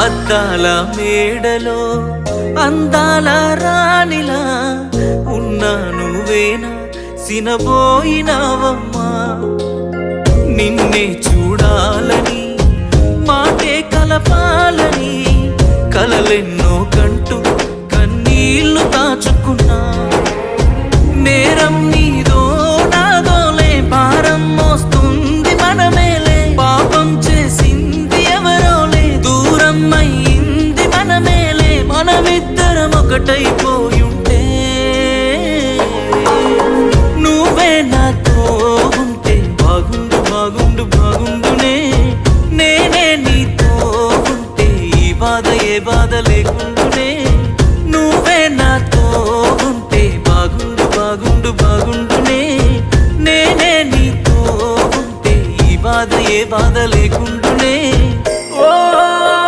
అద్దాల మేడలో అందాల రాణిలా ఉన్నా నువ్వేనా సినబోయినావమ్మా నిన్నే చూడాలని మాటే కలపాలని కలలెన్నో కంటూ కన్నీళ్లు దాచుకున్నా నేరం నీదో నాదోలే భారం మోస్తుంది మనమేలే పాపం చేసింది ఎవరోలే దూరం అయ్యింది మనమేలే మనమిద్దరం ఒకటైపోయుంటే నువ్వే నాతో ఉంటే బాగుండు బాగుండు బాగుండునే నేనే నీతో ఉంటే ఈ బాధ ఏ బాధ లేకుండునే నువ్వే నాతో ఉంటే బాగుండు బాగుండు బాగుండునే నేనే నీతో ఉంటే ఈ బాధ ఏ బాధ లేకుండా